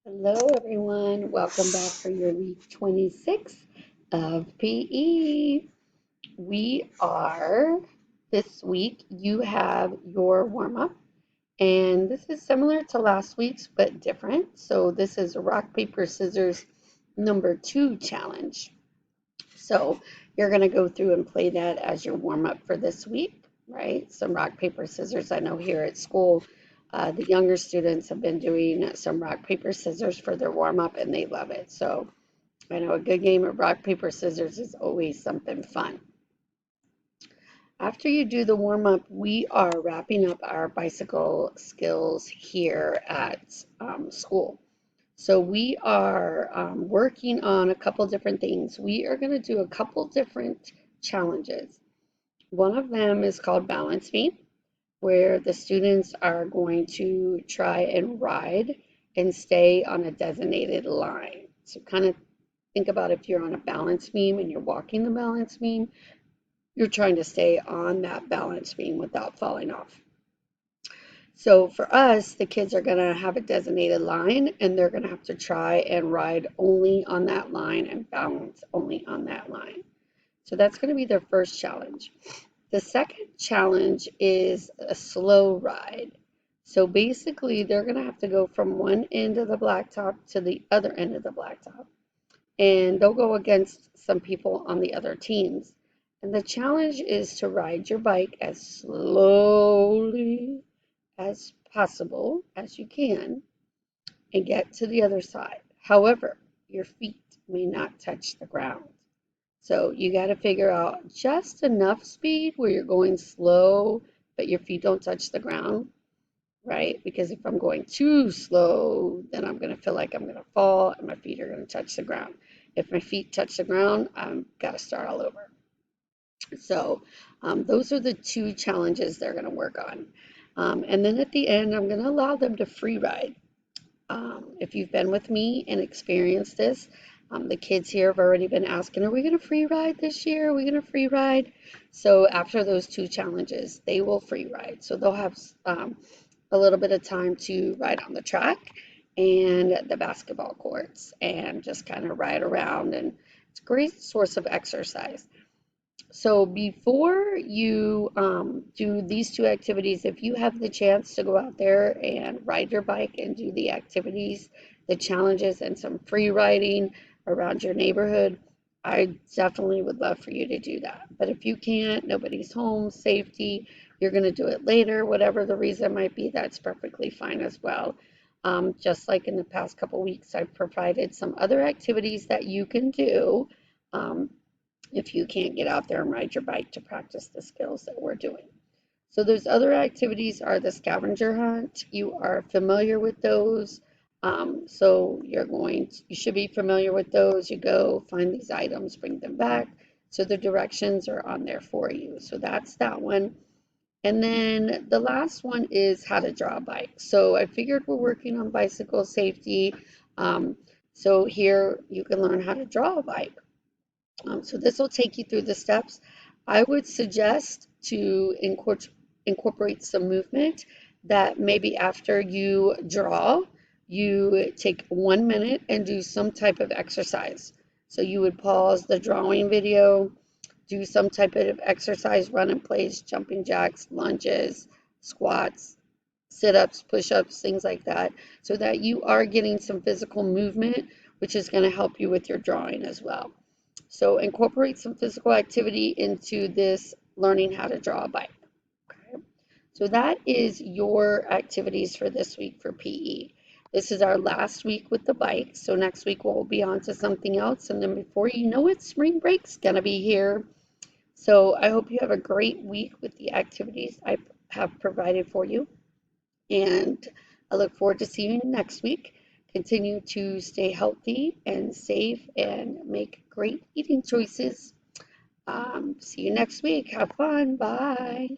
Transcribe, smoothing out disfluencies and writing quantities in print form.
Hello, everyone. Welcome back for your week 26 of PE. We are, this week, you have your warm up, and this is similar to last week's but different. So, this is rock, paper, scissors number 2 challenge. So, you're going to go through and play that as your warm up for this week, right? Some rock, paper, scissors. I know here at school, the younger students have been doing some rock, paper, scissors for their warm up and they love it. So, I know a good game of rock, paper, scissors is always something fun. After you do the warm up, we are wrapping up our bicycle skills here at school. So we are working on a couple different things. We are going to do a couple different challenges. One of them is called Balance Beam, where the students are going to try and ride and stay on a designated line. So kind of think about if you're on a balance beam and you're walking the balance beam, you're trying to stay on that balance beam without falling off. So for us, the kids are going to have a designated line and they're going to have to try and ride only on that line and balance only on that line. So that's going to be their first challenge. The second challenge is a slow ride. So basically, they're going to have to go from one end of the blacktop to the other end of the blacktop. And they'll go against some people on the other teams. And the challenge is to ride your bike as slowly as possible as you can and get to the other side. However, your feet may not touch the ground. So you got to figure out just enough speed where you're going slow, but your feet don't touch the ground, right? Because if I'm going too slow, then I'm going to feel like I'm going to fall and my feet are going to touch the ground. If my feet touch the ground, I've got to start all over. So those are the two challenges they're going to work on. And then at the end, I'm going to allow them to free ride. If you've been with me and experienced this, the kids here have already been asking, are we going to free ride this year? Are we going to free ride? So after those two challenges, they will free ride. So they'll have a little bit of time to ride on the track and the basketball courts and just kind of ride around. And it's a great source of exercise. So before you do these two activities, if you have the chance to go out there and ride your bike and do the activities, the challenges, and some free riding around your neighborhood, I definitely would love for you to do that. But if you can't, nobody's home, safety, you're going to do it later, whatever the reason might be, that's perfectly fine as well. Just like in the past couple weeks, I've provided some other activities that you can do. Um, if you can't get out there and ride your bike to practice the skills that we're doing. So those other activities are the scavenger hunt. You are familiar with those. So you should be familiar with those. You go find these items, bring them back. So the directions are on there for you. So that's that one. And then the last one is how to draw a bike. So I figured we're working on bicycle safety. Um, so here you can learn how to draw a bike. So this will take you through the steps. I would suggest to incorporate some movement that maybe after you draw, you take 1 minute and do some type of exercise. So you would pause the drawing video, do some type of exercise, run in place, jumping jacks, lunges, squats, sit-ups, push-ups, things like that, so that you are getting some physical movement, which is going to help you with your drawing as well. So incorporate some physical activity into this learning how to draw a bike. Okay. So that is your activities for this week for PE. This is our last week with the bike. So next week we'll be on to something else. And then before you know it, spring break's going to be here. So I hope you have a great week with the activities I have provided for you. And I look forward to seeing you next week. Continue to stay healthy and safe and make great eating choices. See you next week. Have fun. Bye.